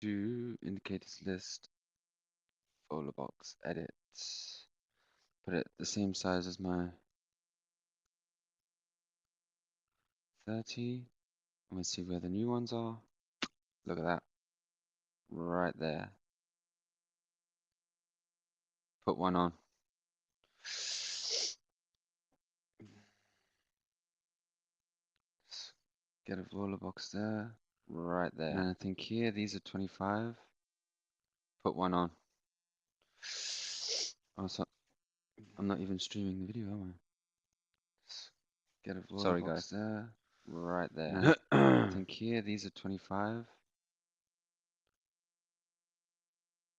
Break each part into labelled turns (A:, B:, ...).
A: do indicators list, folder box, edit, put it the same size as my 30. And let's see where the new ones are. Look at that, right there. Put one on. Get a folder box there, right there. And I think here, these are 25. Put one on. Oh, so I'm not even streaming the video, am I? Get a folder box there, right there. I think here, these are 25.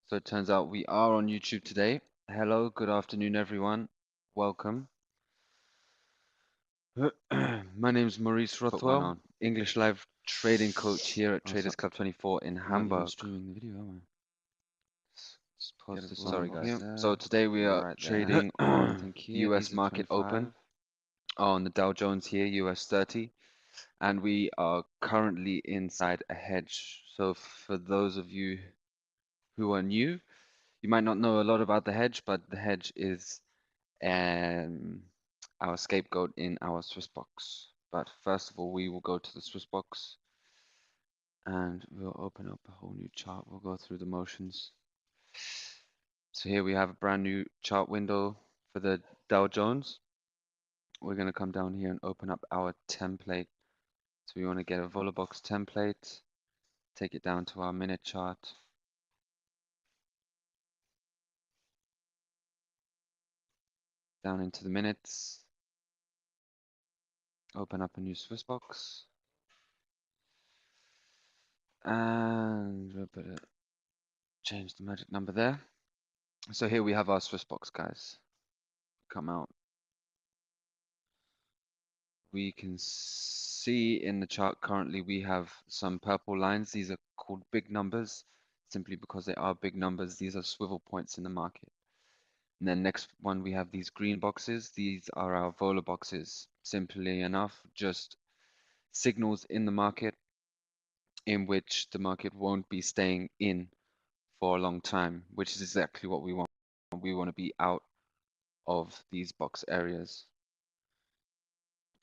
A: So it turns out we are on YouTube today. Hello, good afternoon, everyone. Welcome. My name is Maurice Rothwell, English live trading coach here at TradersClub24 in Hamburg. Streaming the video, am I? Just pause this. Sorry, guys. So today we are trading on US market open on the Dow Jones here, US 30, and we are currently inside a hedge. So for those of you who are new, you might not know a lot about the hedge, but the hedge is our scapegoat in our SwissBox. But first of all, we will go to the SwissBox and we'll open up a whole new chart. We'll go through the motions. So here we have a brand new chart window for the Dow Jones. We're going to come down here and open up our template. So we want to get a Volabox template, take it down to our minute chart. Down into the minutes. Open up a new SwissBox. And we'll put it, change the magic number there. So here we have our SwissBox, guys. Come out. We can see in the chart currently we have some purple lines. These are called big numbers simply because they are big numbers. These are swivel points in the market. And then next one we have these green boxes. These are our vola boxes. Simply enough, just signals in the market in which the market won't be staying in for a long time, which is exactly what we want. We want to be out of these box areas.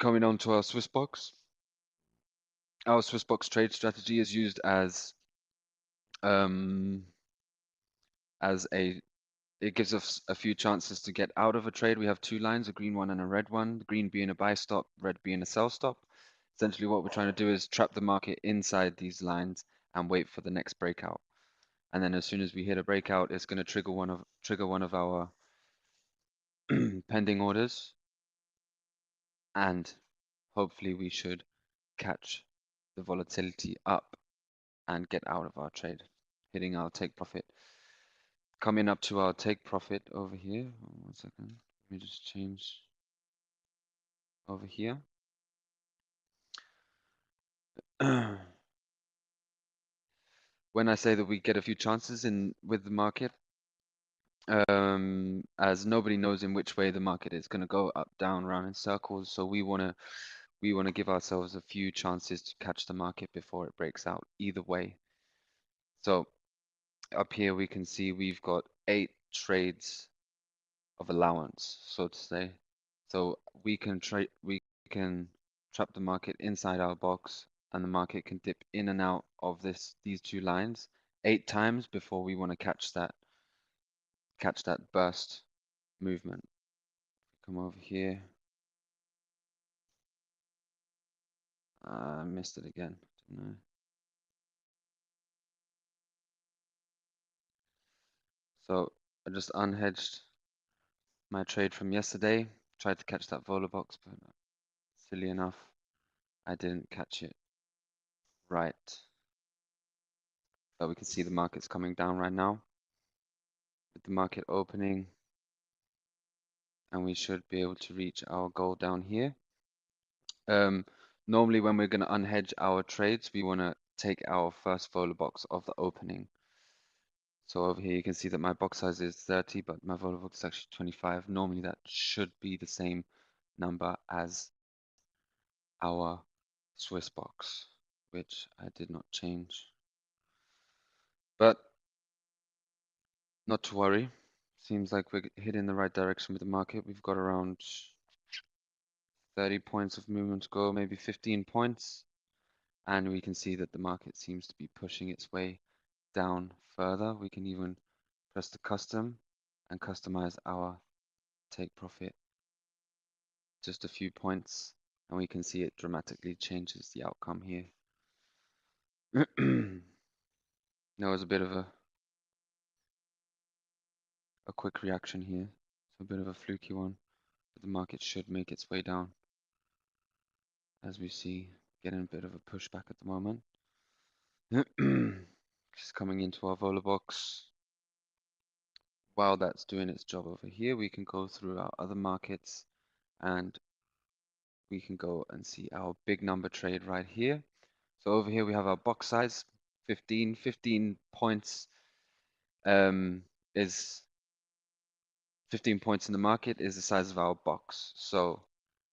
A: Coming on to our SwissBox. Our SwissBox trade strategy is used as it gives us a few chances to get out of a trade. We have two lines, a green one and a red one, the green being a buy stop, red being a sell stop. Essentially what we're trying to do is trap the market inside these lines and wait for the next breakout. And then as soon as we hit a breakout, it's going to trigger one of our pending orders, and hopefully we should catch the volatility up and get out of our trade, hitting our take profit. Coming up to our take profit over here. 1 second. Let me just change over here. When I say that we get a few chances with the market, as nobody knows in which way the market is going to go, up, down, round in circles. So we want to give ourselves a few chances to catch the market before it breaks out either way. So up here we can see we've got 8 trades of allowance, so to say. So we can trap the market inside our box, and the market can dip in and out of these two lines 8 times before we want to catch that burst movement. Come over here. I missed it again. Didn't I? So I just unhedged my trade from yesterday. Tried to catch that vola box, but silly enough, I didn't catch it right. So we can see the market's coming down right now with the market opening, and we should be able to reach our goal down here. Normally when we're going to unhedge our trades, we want to take our first vola box of the opening. So over here you can see that my box size is 30, but my vola box is actually 25. Normally that should be the same number as our SwissBox, which I did not change. But not to worry. Seems like we're heading in the right direction with the market. We've got around 30 points of movement to go, maybe 15 points. And we can see that the market seems to be pushing its way down further. We can even press the custom and customize our take profit just a few points, and we can see it dramatically changes the outcome here. There was a bit of a quick reaction here, so a bit of a fluky one, but the market should make its way down, as we see getting a bit of a pushback at the moment. Just coming into our vola box. While that's doing its job over here, we can go through our other markets and we can go and see our big number trade right here. So over here we have our box size, 15 points is 15 points in the market is the size of our box. So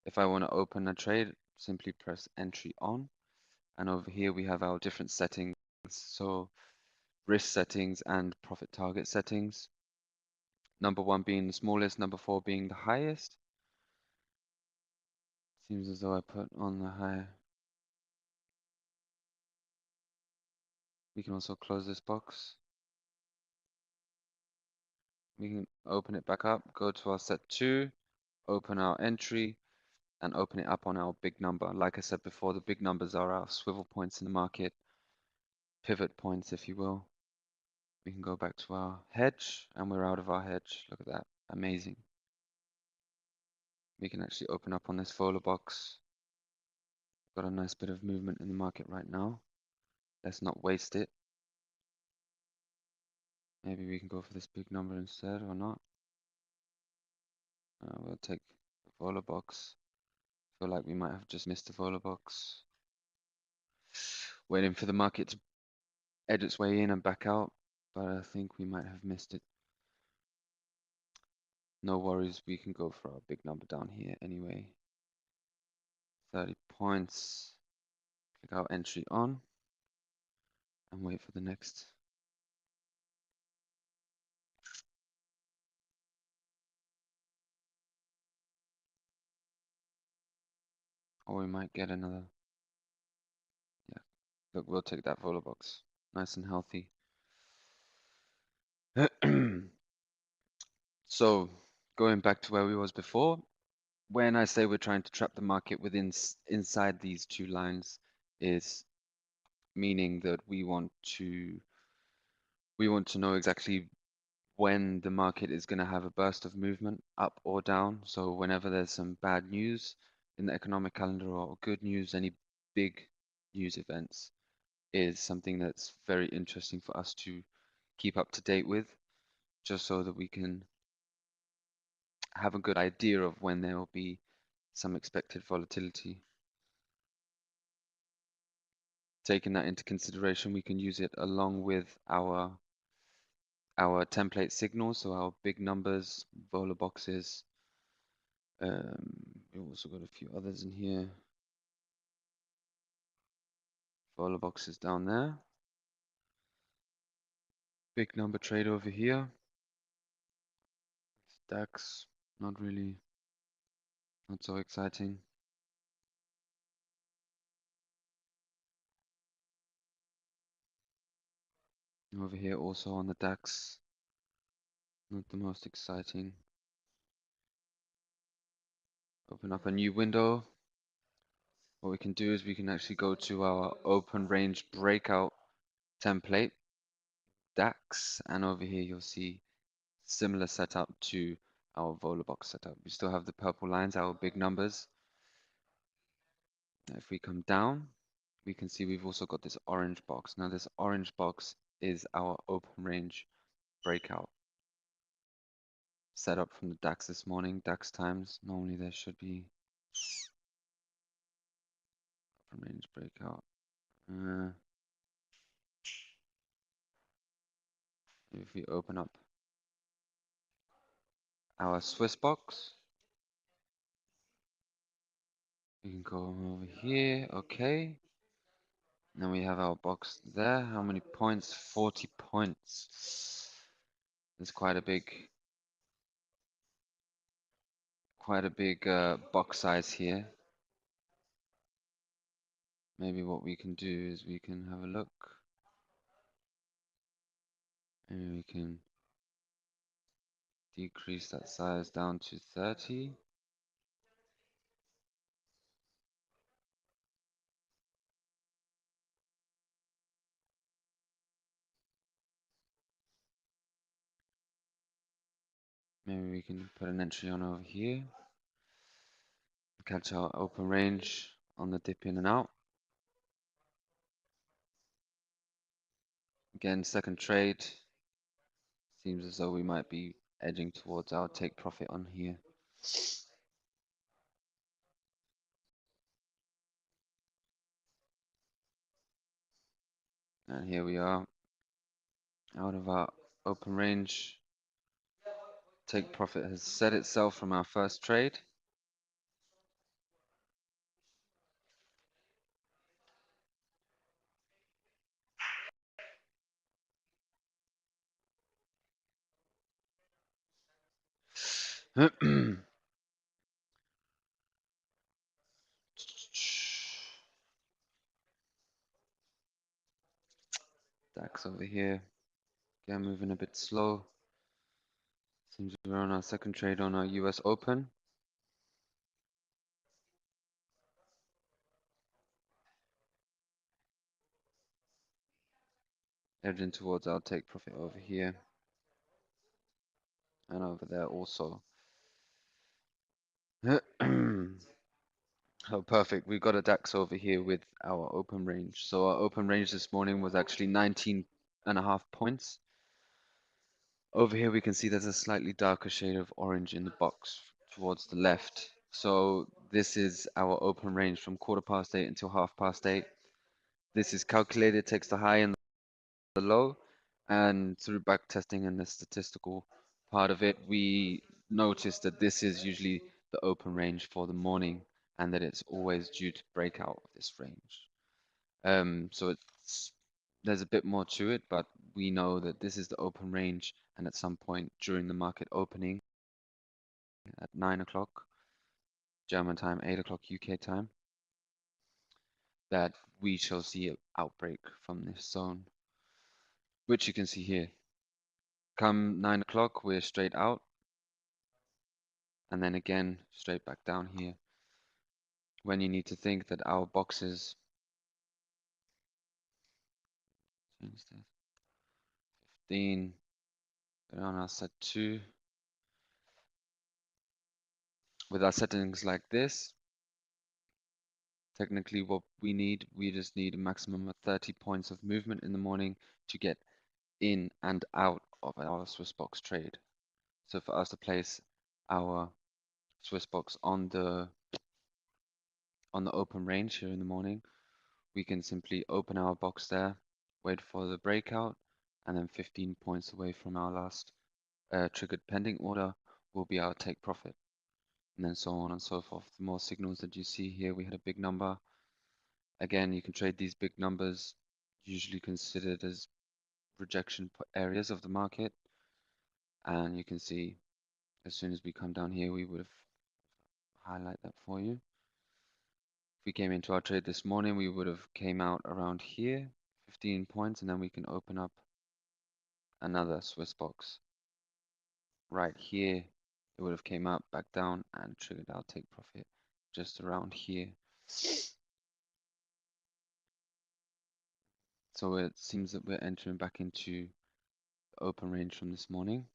A: if I want to open a trade, simply press entry on. And over here we have our different settings. So risk settings and profit target settings. Number 1 being the smallest, number 4 being the highest. Seems as though I put on the higher. We can also close this box. We can open it back up, go to our set 2, open our entry, and open it up on our big number. Like I said before, the big numbers are our swivel points in the market, pivot points, if you will. We can go back to our hedge, and we're out of our hedge. Look at that, amazing. We can actually open up on this vola box. Got a nice bit of movement in the market right now. Let's not waste it. Maybe we can go for this big number instead, or not. We'll take the vola box. Feel like we might have just missed the vola box. Waiting for the market to edge its way in and back out, but I think we might have missed it. No worries, we can go for our big number down here anyway. 30 points. Click our entry on and wait for the next. Or we might get another. Yeah, look, we'll take that vola box. Nice and healthy. So, going back to where we was before, when I say we're trying to trap the market inside these two lines, is meaning that we want to know exactly when the market is going to have a burst of movement up or down. So whenever there's some bad news in the economic calendar or good news, any big news events is something that's very interesting for us to keep up to date with, just so that we can have a good idea of when there will be some expected volatility. Taking that into consideration, we can use it along with our template signals, so our big numbers, vola boxes. We've also got a few others in here. Vola boxes down there. Big number trade over here. DAX, not so exciting. Over here also on the DAX, not the most exciting. Open up a new window. What we can do is we can actually go to our open range breakout template, DAX, and over here you'll see similar setup to our vola box setup. We still have the purple lines, our big numbers. If we come down, we can see we've also got this orange box. Now this orange box is our open range breakout. Set up from the DAX this morning, DAX times. Normally there should be open range breakout. If we open up our SwissBox, we can go over here, okay. Then we have our box there. How many points? 40 points. It's quite a big box size here. Maybe what we can do is we can have a look. Maybe we can decrease that size down to 30. Maybe we can put an entry on over here. Catch our open range on the dip in and out. Again, second trade. Seems as though we might be edging towards our take profit on here. And here we are, out of our open range. Take profit has set itself from our first trade. DAX over here, again moving a bit slow. Seems we're on our second trade on our US Open. Edging towards our take profit over here. And over there also. Oh, perfect. We've got a DAX over here with our open range. So our open range this morning was actually 19.5 points. Over here, we can see there's a slightly darker shade of orange in the box towards the left. So this is our open range from 8:15 until 8:30. This is calculated, takes the high and the low, and through back testing and the statistical part of it, we noticed that this is usually the open range for the morning and that it's always due to break out of this range. So there's a bit more to it, but we know that this is the open range, and at some point during the market opening at 9 o'clock German time, 8 o'clock UK time, that we shall see an outbreak from this zone, which you can see here. Come 9 o'clock, we're straight out, and then again straight back down here. When you need to think that our boxes 15, put on our set 2. With our settings like this, technically what we just need a maximum of 30 points of movement in the morning to get in and out of our SwissBox trade. So for us to place our SwissBox on the open range here in the morning, we can simply open our box there, wait for the breakout, and then 15 points away from our last triggered pending order will be our take profit, and then so on and so forth. The more signals that you see here, we had a big number. Again, you can trade these big numbers, usually considered as rejection areas of the market, and you can see as soon as we come down here, we would have highlight that for you. If we came into our trade this morning, we would have came out around here, 15 points, and then we can open up another SwissBox right here. It would have came out back down and triggered our take profit just around here. So it seems that we're entering back into the open range from this morning.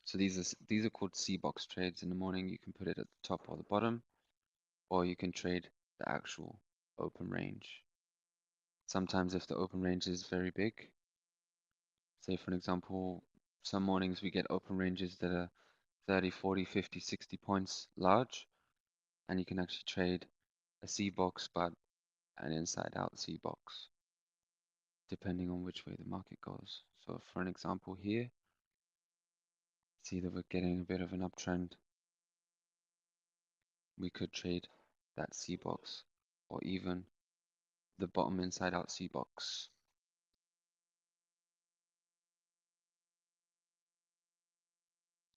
A: So these are called C-box trades in the morning. You can put it at the top or the bottom, or you can trade the actual open range. Sometimes if the open range is very big, say for an example, some mornings we get open ranges that are 30, 40, 50, 60 points large, and you can actually trade a C box but an inside out C box, depending on which way the market goes. So for an example here, see that we're getting a bit of an uptrend. We could trade that C box, or even the bottom inside out C box.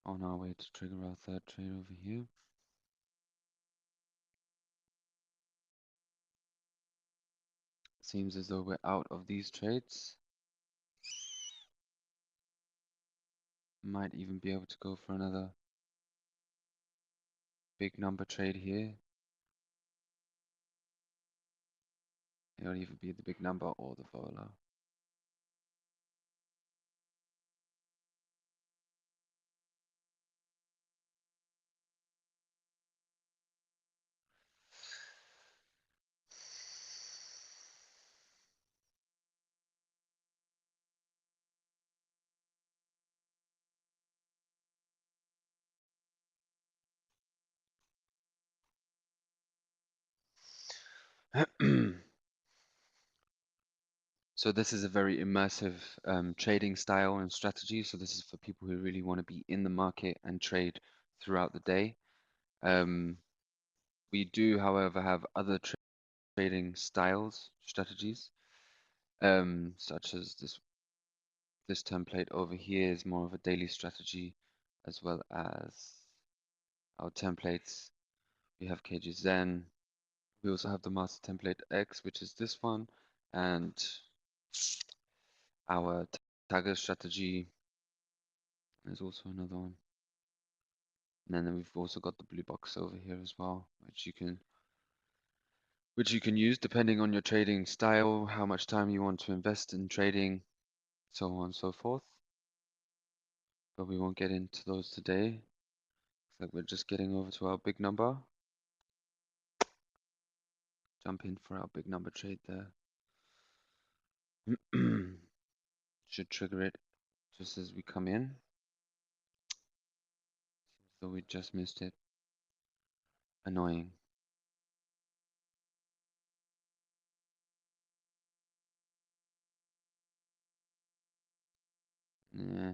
A: On our way to trigger our third trade over here. Seems as though we're out of these trades. Might even be able to go for another big number trade here. It'll either be the big number or the vola. So this is a very immersive trading style and strategy. So this is for people who really want to be in the market and trade throughout the day. We do, however, have other trading styles, strategies, such as this template over here is more of a daily strategy, as well as our templates. We have Kijun-Sen. We also have the MasterTemplate X, which is this one, and our Tagger strategy is also another one. And then we've also got the blue box over here as well, which you can use depending on your trading style, how much time you want to invest in trading, so on and so forth. But we won't get into those today. So we're just getting over to our big number. Jump in for our big number trade there. Should trigger it just as we come in. So we just missed it. Annoying. Yeah,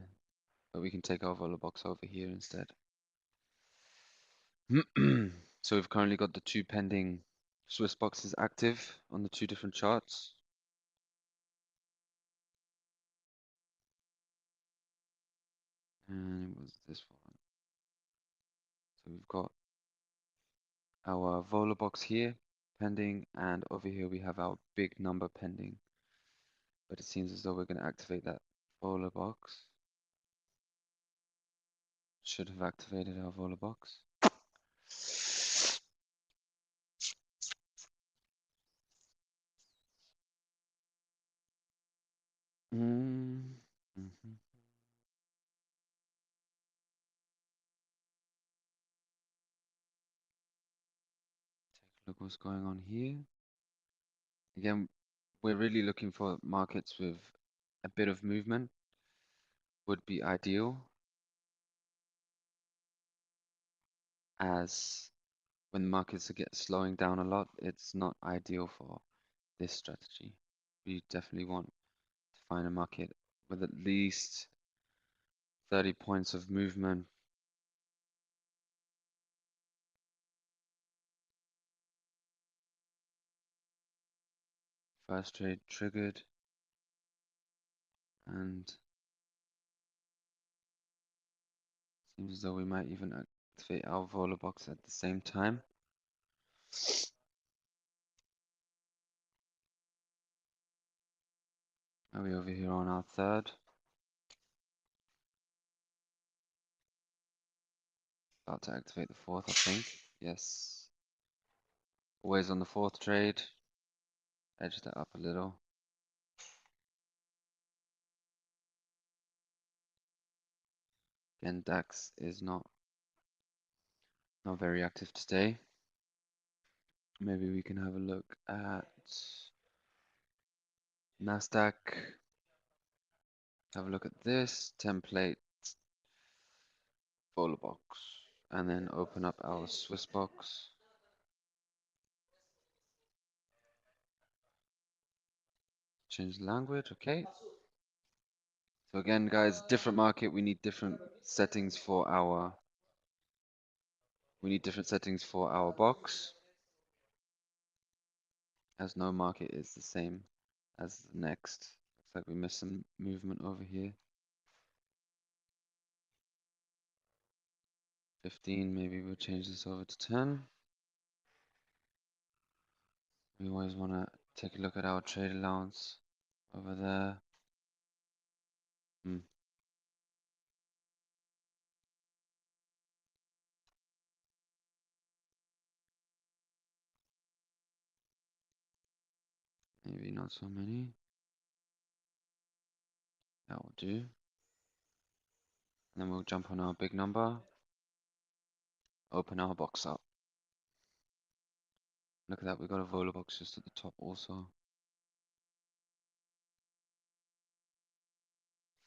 A: but we can take our vola box over here instead. So we've currently got the two pending SwissBoxes active on the two different charts. And it was this one. So we've got our vola box here pending, and over here we have our big number pending. But it seems as though we're going to activate that vola box. Should have activated our vola box. Mm-hmm. Look what's going on here. Again, we're really looking for markets with a bit of movement would be ideal, as when markets get slowing down a lot, it's not ideal for this strategy. We definitely want to find a market with at least 30 points of movement. First trade triggered, and seems as though we might even activate our vola box at the same time. Are we over here on our third? About to activate the fourth, I think. Yes. Always on the fourth trade. Edge that up a little. Again, DAX is not very active today. Maybe we can have a look at NASDAQ. Have a look at this template vola box, and then open up our SwissBox. Change the language, okay. So again, guys, different market, we need different settings for our box. as no market is the same as the next. Looks like we missed some movement over here. 15, maybe we'll change this over to 10. We always want to take a look at our trade allowance over there. Maybe not so many. That will do. And then we'll jump on our big number. Open our box up. Look at that, we got a vola box just at the top also.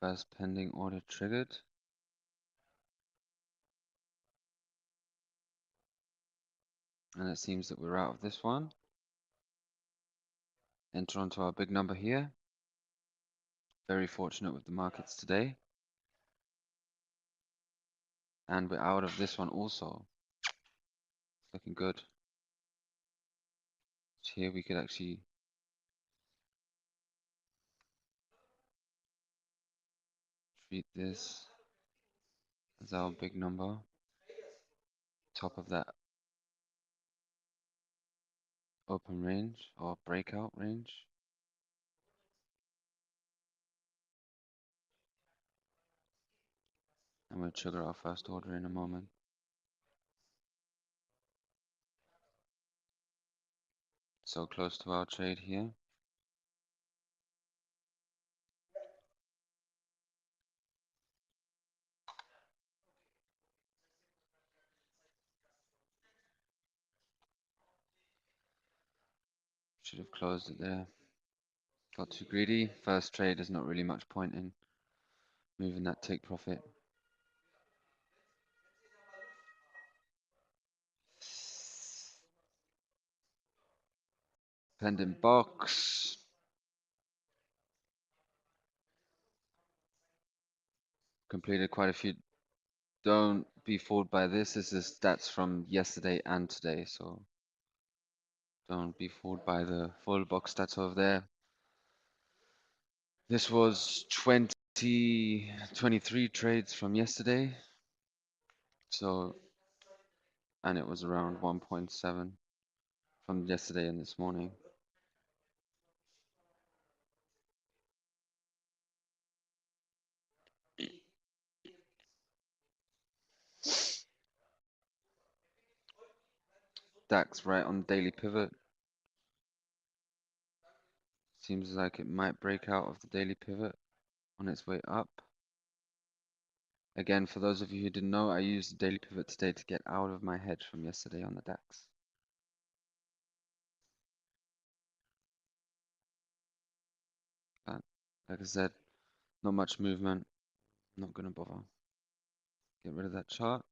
A: First pending order triggered. And it seems that we're out of this one. Enter onto our big number here. Very fortunate with the markets today. And we're out of this one also. It's looking good. So here we could actually treat this as our big number. Top of that open range or breakout range. And we'll trigger our first order in a moment. So close to our trade here. Should have closed it there. Got too greedy. First trade, there's not really much point in moving that take profit. Pending box. Completed quite a few. Don't be fooled by this. This is stats from yesterday and today, so don't be fooled by the full box stats over there. This was 23 trades from yesterday. So, and it was around 1.7 from yesterday and this morning. DAX right on daily pivot. Seems like it might break out of the daily pivot on its way up. Again, for those of you who didn't know, I used the daily pivot today to get out of my hedge from yesterday on the DAX. But like I said, not much movement. Not going to bother. Get rid of that chart.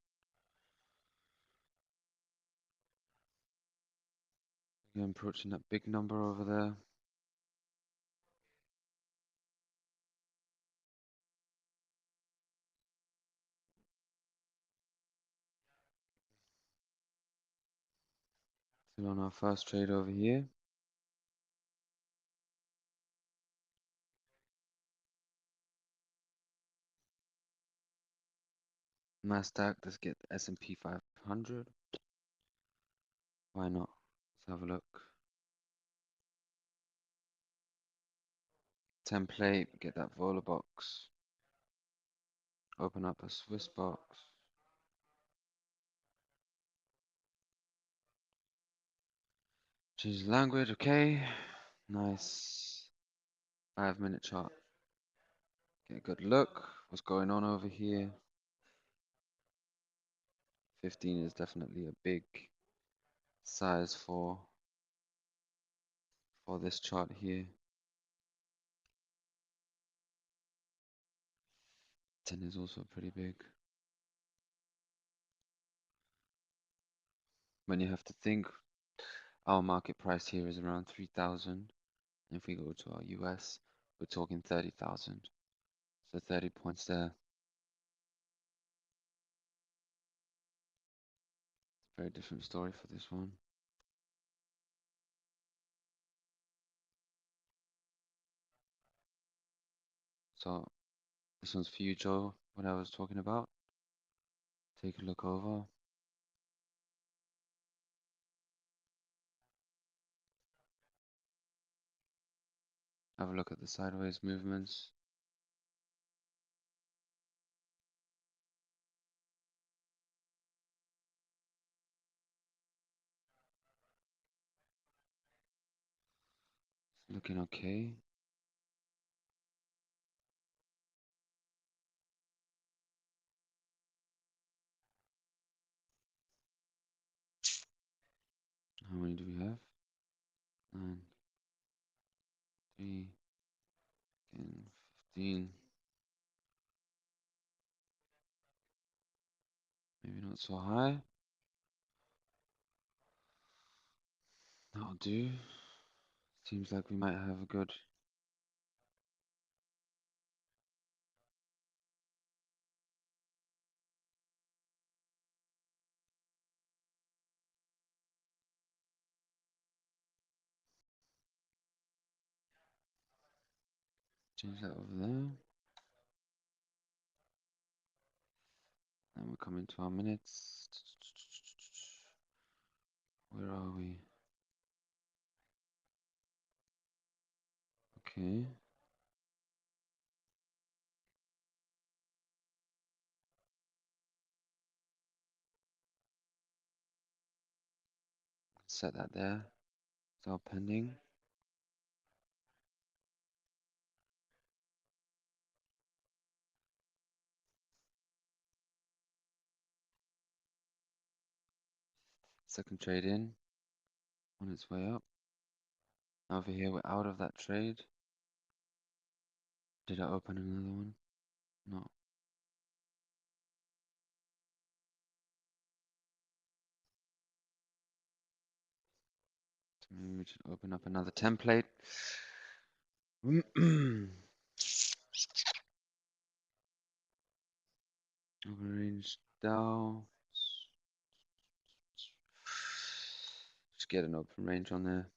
A: Again, approaching that big number over there. Still on our first trade over here. NASDAQ, let's get the S&P 500. Why not? Let's have a look. Template, get that vola box. Open up a SwissBox. Choose language, okay. Nice. 5-minute chart. Get a good look. What's going on over here? 15 is definitely a big size for this chart here. 10 is also pretty big. When you have to think, our market price here is around 3,000. If we go to our US, we're talking 30,000. So 30 points there. Very different story for this one. So this one's for you, Joe, what I was talking about. Take a look over. Have a look at the sideways movements. It's looking okay. How many do we have? 9, 3, 10, 15. Maybe not so high. That'll do. Seems like we might have a good. Change that over there. And we're coming to our minutes. Where are we? Okay. Set that there. It's all pending. Second trade in. On its way up. Over here, we're out of that trade. Did I open another one? No. So maybe we should open up another template. Overrange Dow. Just get an open range on there.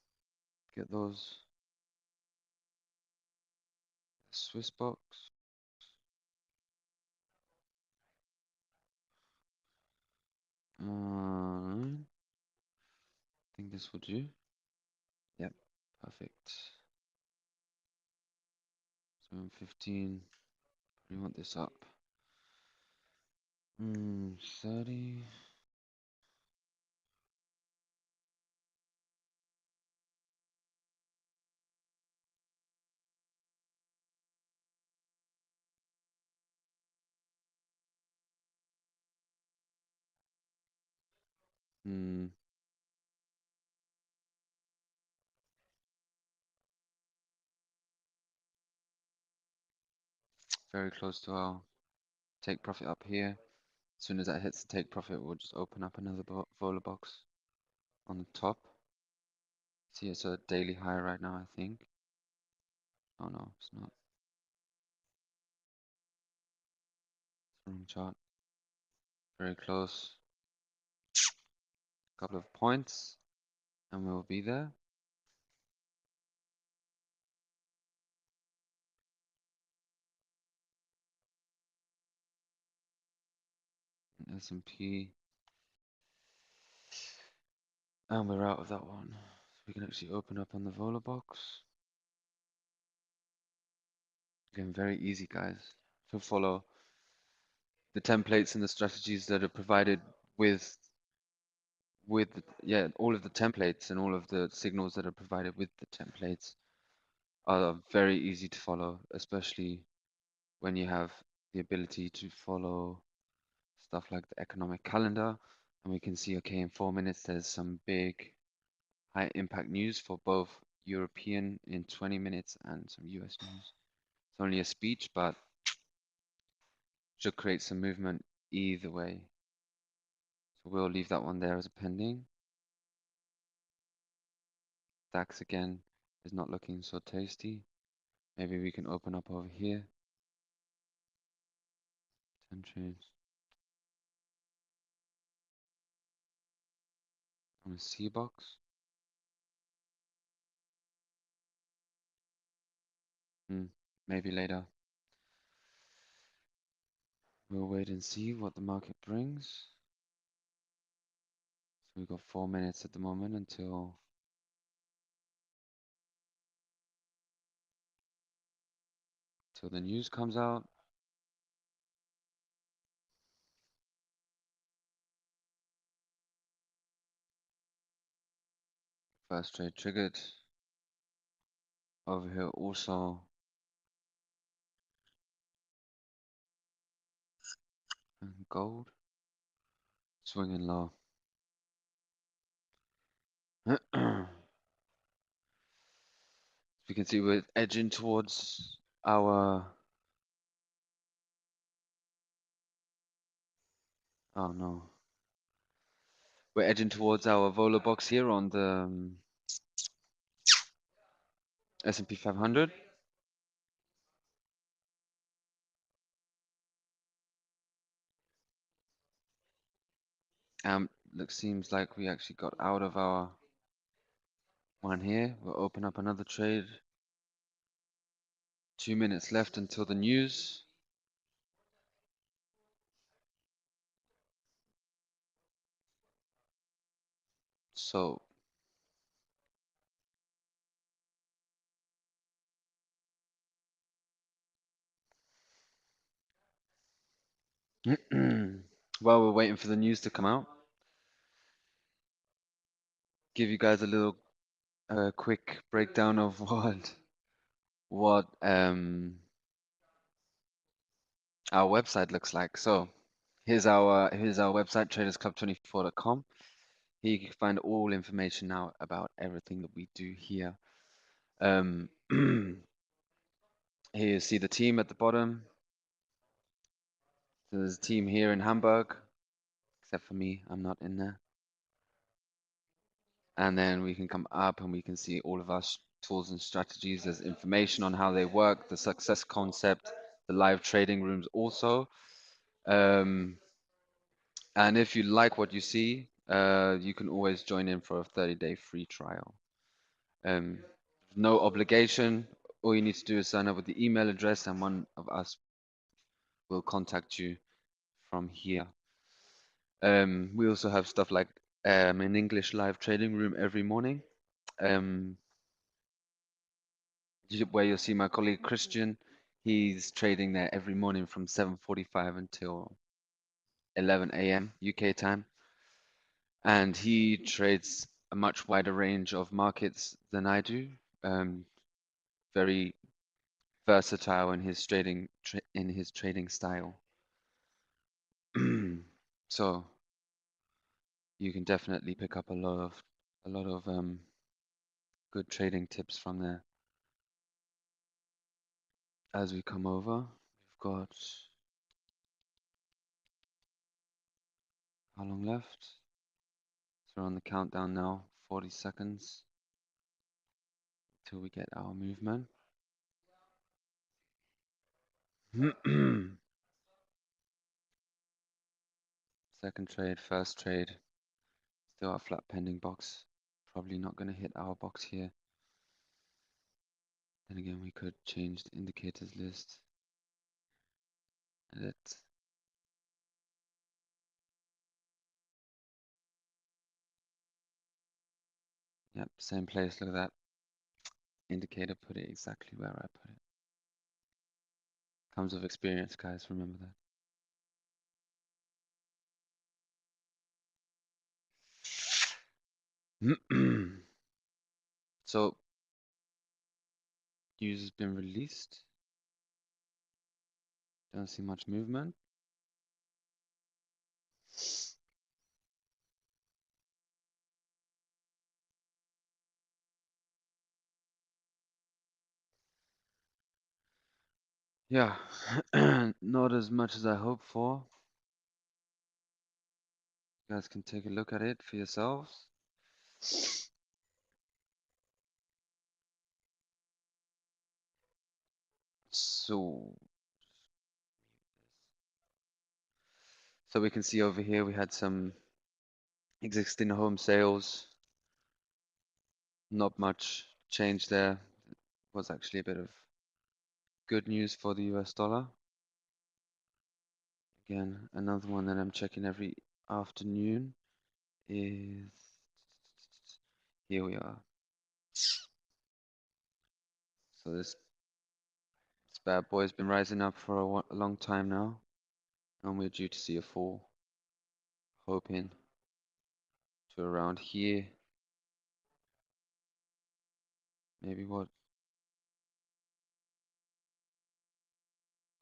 A: Get those. SwissBox. I think this will do. Yep, perfect. 715. We want this up. 30. Very close to our take profit up here. As soon as that hits the take profit, we'll just open up another vola box on the top. See, it's a daily high right now, I think. Oh no, it's not. It's the wrong chart. Very close. Couple of points, and we'll be there. S&P, and we're out of that one. So we can actually open up on the vola box. Again, very easy, guys, to follow the templates and the strategies that are provided with all of the templates and all of the signals that are provided with the templates are very easy to follow, especially when you have the ability to follow stuff like the economic calendar. And we can see, okay, in 4 minutes, there's some big high impact news for both European in 20 minutes and some US news. It's only a speech, but should create some movement either way. So we'll leave that one there as a pending. DAX again is not looking so tasty. Maybe we can open up over here. 10 trades. On a C box. Maybe later. We'll wait and see what the market brings. So we've got 4 minutes at the moment until the news comes out. First trade triggered. Over here also gold swinging low. You can see we're edging towards our, oh no, we're edging towards our vola box here on the S&P 500. Seems like we actually got out of our one here. We'll open up another trade. 2 minutes left until the news. So while we're waiting for the news to come out, give you guys a little quick breakdown of what our website looks like. So here's our website, TradersClub24.com. Here you can find all information now about everything that we do here. Here you see the team at the bottom. So there's a team here in Hamburg, except for me, I'm not in there. And then we can come up and we can see all of our tools and strategies. There's information on how they work, the success concept, the live trading rooms also. And if you like what you see, you can always join in for a 30-day free trial. No obligation. All you need to do is sign up with the email address and one of us will contact you from here. We also have stuff like an English live trading room every morning, where you'll see my colleague Christian. He's trading there every morning from 7:45 until 11 a.m. UK time, and he trades a much wider range of markets than I do. Very versatile in his trading style. So you can definitely pick up a lot of good trading tips from there. As we come over, we've got how long left? So we're on the countdown now, 40 seconds till we get our movement. Second trade, first trade, still a flat pending box. Probably not going to hit our box here. Then again, we could change the indicators list. Edit. Yep, same place. Look at that indicator. Put it exactly where I put it. Comes with experience, guys. Remember that. So, news has been released. Don't see much movement. Yeah, not as much as I hoped for. You guys can take a look at it for yourselves. So we can see over here we had some existing home sales. Not much change there. Was actually a bit of good news for the US dollar. Again, another one that I'm checking every afternoon is, here we are. So this bad boy's been rising up for a long time now, and we're due to see a fall, hoping to around here. Maybe what?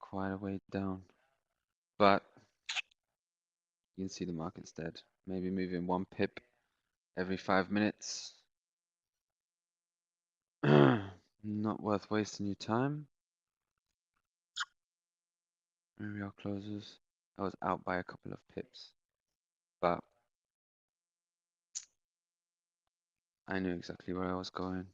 A: Quite a way down. But you can see the market's dead. Maybe moving 1 pip every 5 minutes. Not worth wasting your time. Maybe our closes. I was out by a couple of pips, but I knew exactly where I was going.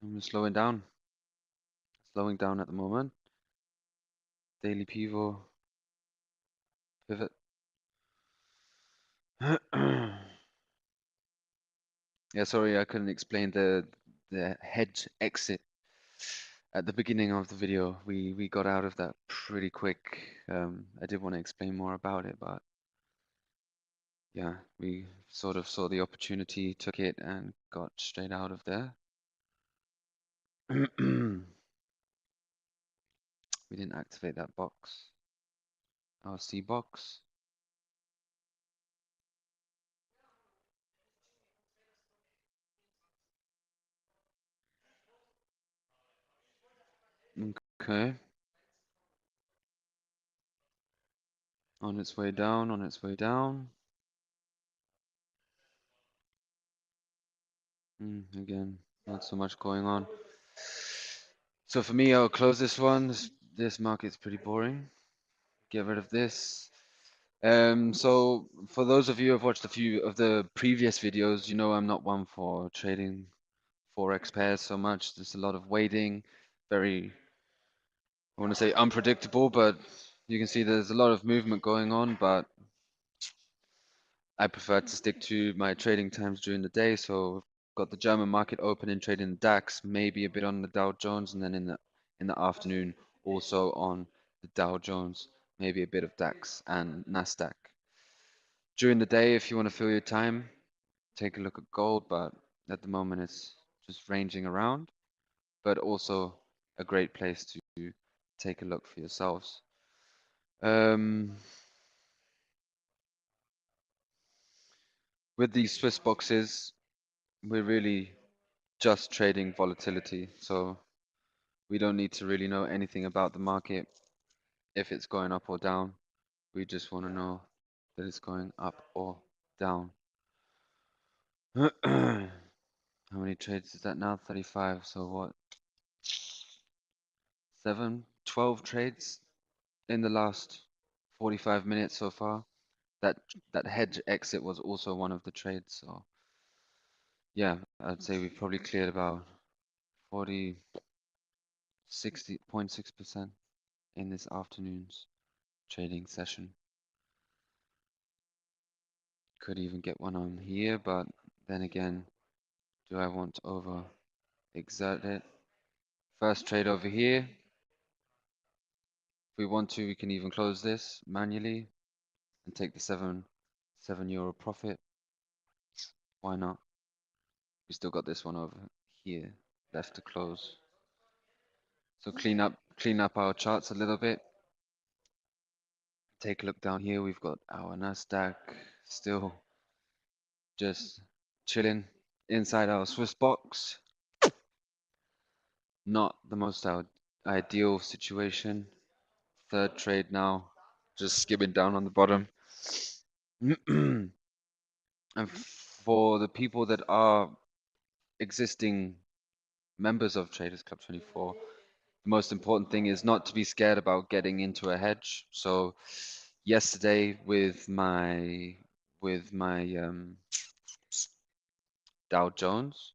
A: I'm slowing down at the moment. Daily pivot. Yeah, sorry, I couldn't explain the hedge exit at the beginning of the video. We got out of that pretty quick. I did want to explain more about it, but yeah, we sort of saw the opportunity, took it, and got straight out of there. We didn't activate that box. Our C box. Okay. On its way down, on its way down. Again, not so much going on. So for me, I'll close this one. This market's pretty boring. Get rid of this. So for those of you who have watched a few of the previous videos, you know I'm not one for trading Forex pairs so much. There's a lot of waiting, very, I want to say unpredictable, but you can see there's a lot of movement going on, but I prefer to stick to my trading times during the day. So got the German market open and trading the DAX, maybe a bit on the Dow Jones, and then in the afternoon also on the Dow Jones, maybe a bit of DAX and Nasdaq. During the day, if you want to fill your time, take a look at gold, but at the moment it's just ranging around, but also a great place to take a look for yourselves. With these Swiss boxes, we're really just trading volatility, so we don't need to really know anything about the market if it's going up or down. We just want to know that it's going up or down. How many trades is that now? 35. So what? 12 trades in the last 45 minutes so far. That hedge exit was also one of the trades. So yeah, I'd say we've probably cleared about 60.6% in this afternoon's trading session. Could even get one on here, but then again, do I want to over exert it? First trade over here. If we want to, we can even close this manually and take the 7 euro profit. Why not? We still got this one over here left to close. So clean up our charts a little bit. Take a look down here. We've got our Nasdaq still just chilling inside our SwissBox. Not the most ideal situation. Third trade now, just skimming down on the bottom. And for the people that are existing members of TradersClub24, the most important thing is not to be scared about getting into a hedge. So yesterday with my Dow Jones,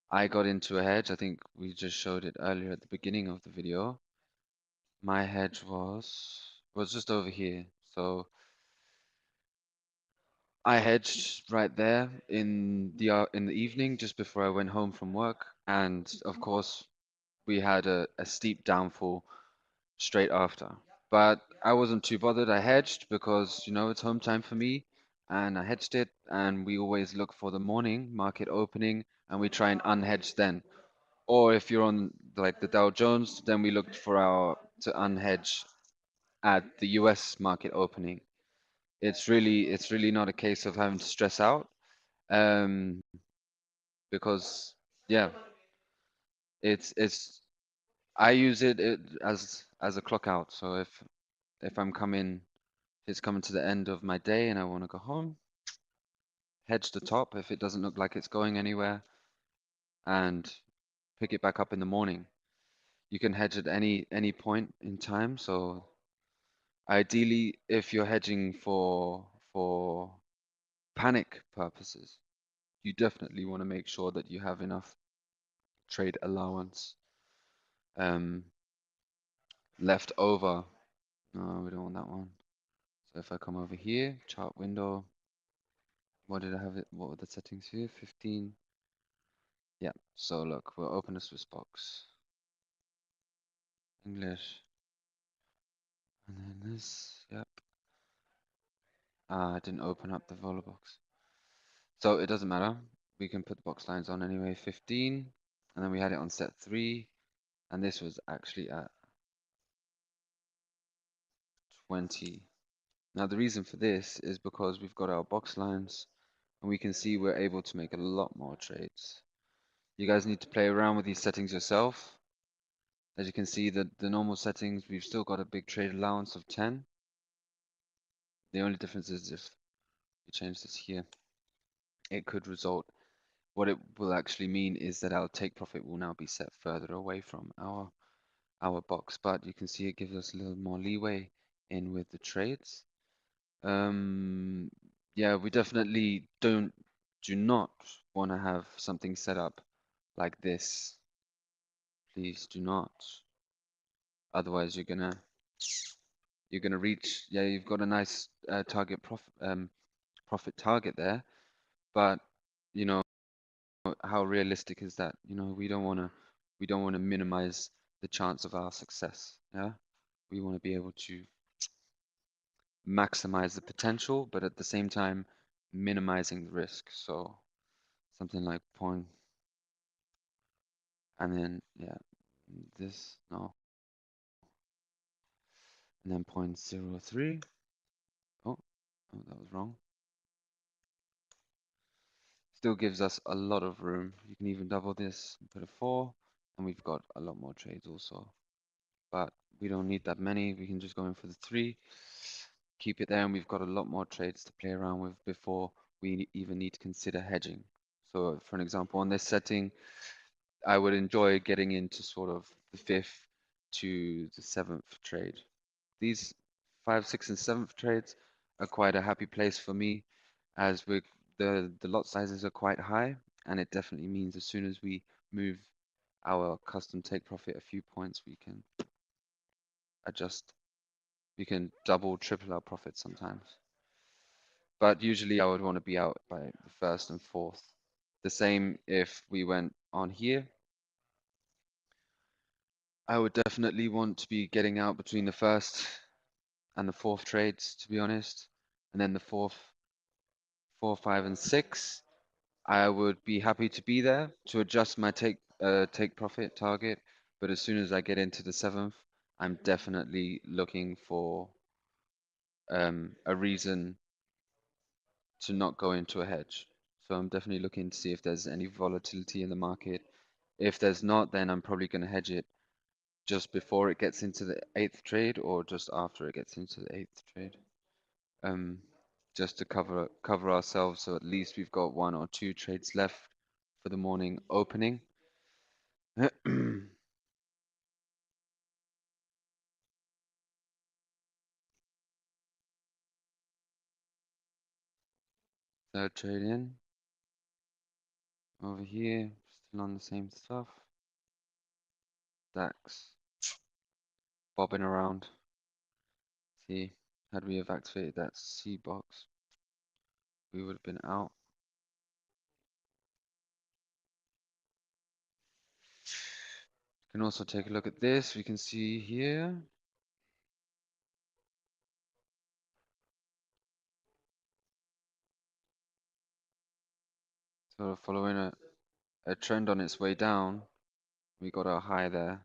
A: I got into a hedge. I think we just showed it earlier at the beginning of the video. My hedge was just over here. So I hedged right there in the evening just before I went home from work, and of course we had a steep downfall straight after. But I wasn't too bothered. I hedged because it's home time for me, and I hedged it. And we always look for the morning market opening, and we try and unhedge then. Or if you're on like the Dow Jones, then we looked for our to unhedge at the US market opening. It's really not a case of having to stress out, um, because yeah, it's I use it as a clock out. So if it's coming to the end of my day and I want to go home, hedge the top if it doesn't look like it's going anywhere, and pick it back up in the morning. You can hedge at any point in time. So ideally, if you're hedging for panic purposes, you definitely want to make sure that you have enough trade allowance um, left over. No, we don't want that one. So if I come over here, chart window, what did I have it? What were the settings here? 15. Yeah. So look, we'll open the SwissBox, English, and then this. Yep. I didn't open up the Volabox. So it doesn't matter. We can put the box lines on anyway. 15, and then we had it on set 3, and this was actually at 20. Now the reason for this is because we've got our box lines, and we can see we're able to make a lot more trades. You guys need to play around with these settings yourself. As you can see, the normal settings, we've still got a big trade allowance of 10. The only difference is if we change this here, it could result. What it will actually mean is that our take profit will now be set further away from our box, but you can see it gives us a little more leeway in with the trades. Yeah, we definitely do not want to have something set up like this. Please do not. Otherwise, you're gonna reach. Yeah, you've got a nice target profit target there, but you know how realistic is that? We don't want to minimize the chance of our success. Yeah, we want to be able to maximize the potential, but at the same time minimizing the risk. So something like point, and then yeah, this no, and then 0.03. Oh, oh, that was wrong. Still gives us a lot of room. You can even double this and put a 4, and we've got a lot more trades also. But we don't need that many. We can just go in for the 3, keep it there, and we've got a lot more trades to play around with before we even need to consider hedging. So for an example, on this setting, I would enjoy getting into sort of the 5th to the 7th trade. These 5, 6, and 7th trades are quite a happy place for me, as the lot sizes are quite high, and it definitely means as soon as we move our custom take profit a few points, we can adjust. We can double, triple our profit sometimes. But usually I would want to be out by the 1st and 4th. The same if we went on here. I would definitely want to be getting out between the 1st and the 4th trades, to be honest. And then the 4th, 4, 5, and 6, I would be happy to be there to adjust my take profit target. But as soon as I get into the 7th, I'm definitely looking for a reason to not go into a hedge. So I'm definitely looking to see if there's any volatility in the market. If there's not, then I'm probably going to hedge it just before it gets into the 8th trade or just after it gets into the 8th trade. Just to cover ourselves, so at least we've got 1 or 2 trades left for the morning opening. Third trade in. Over here, still on the same stuff. DAX. Bobbing around. See, had we have activated that C box, we would have been out. You can also take a look at this. We can see here. So following a trend on its way down, we got our high there.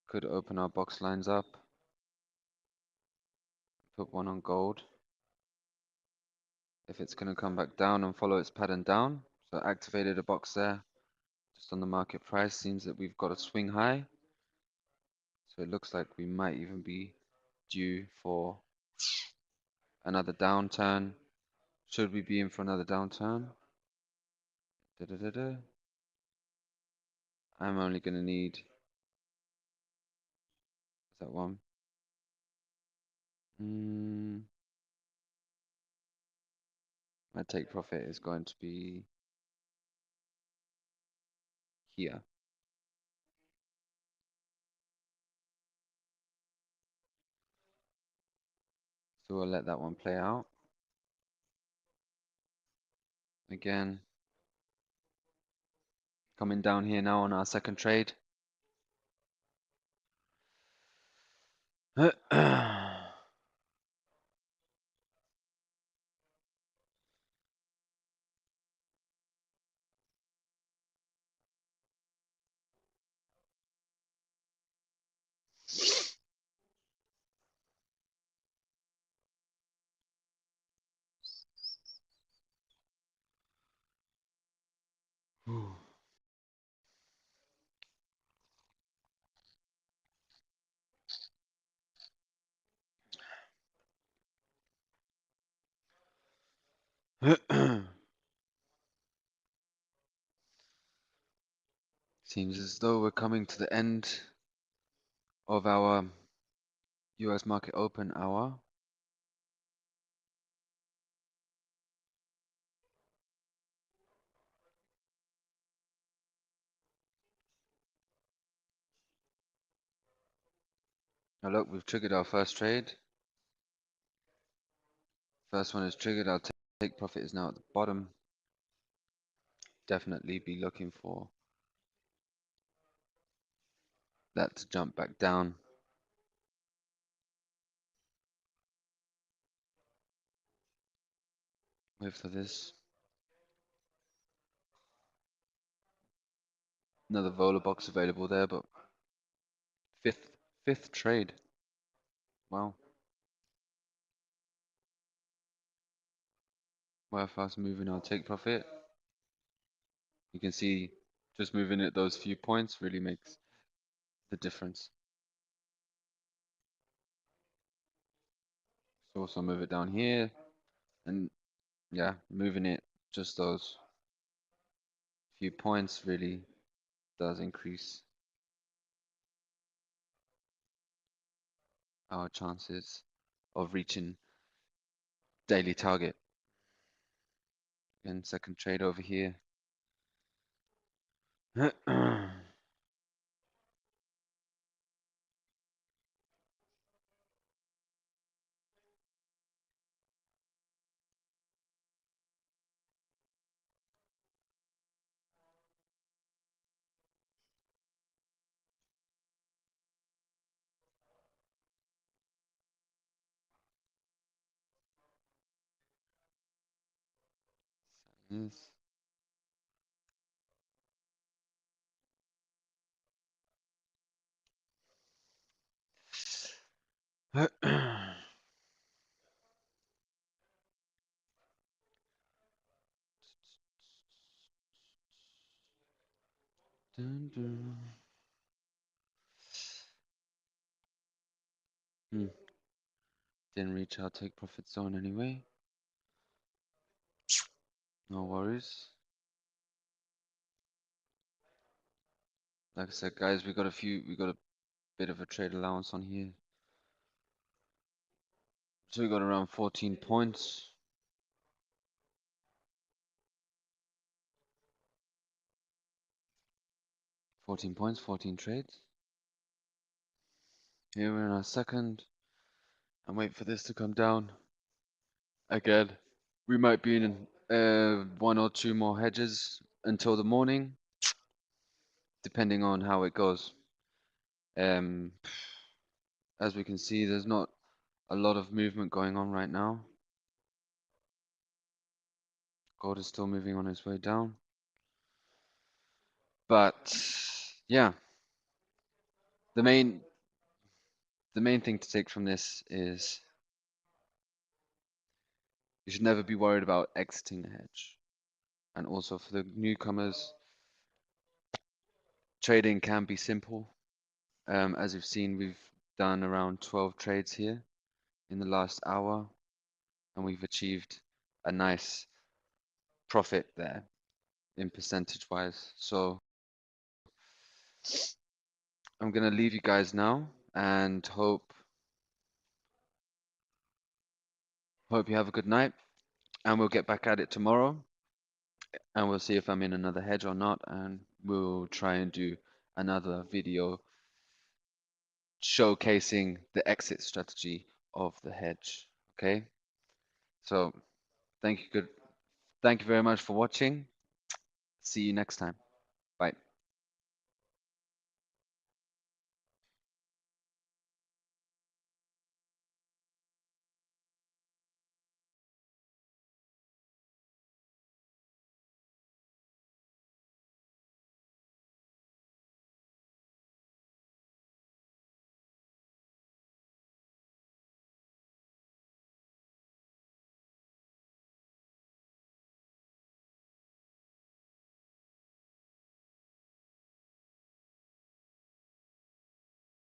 A: Could open our box lines up. Put one on gold. If it's going to come back down and follow its pattern down. So activated a box there. Just on the market price, seems that we've got a swing high. So it looks like we might even be due for another downturn. Should we be in for another downturn? I'm only going to need, is that one? My take profit is going to be here. So we'll let that one play out. Again, coming down here now on our second trade. Seems as though we're coming to the end of our US market open hour. Now look, we've triggered our first trade. First one is triggered. Our take profit is now at the bottom. Definitely be looking for that to jump back down. Wait for this. Another Vola box available there, but fifth trade. Wow. Worth us moving our take profit. You can see just moving it those few points really makes the difference. So also move it down here, and yeah, moving it just those few points really does increase our chances of reaching daily target. And second trade over here. Yes. Dun, dun. Didn't reach our take profit zone anyway. No worries. Like I said, guys, we got a bit of a trade allowance on here. So we got around 14 points. 14 points, 14 trades. Here we're in our second. and wait for this to come down again. We might be in one or two more hedges until the morning, depending on how it goes. As we can see, there's not a lot of movement going on right now. Gold is still moving on its way down. But yeah, the main thing to take from this is you should never be worried about exiting a hedge. And also for the newcomers, trading can be simple. As you've seen, we've done around 12 trades here in the last hour, and we've achieved a nice profit there in percentage wise. So I'm gonna leave you guys now and hope you have a good night, and we'll get back at it tomorrow, and we'll see if I'm in another hedge or not, and we'll try and do another video showcasing the exit strategy of the hedge. Okay, so thank you very much for watching. See you next time.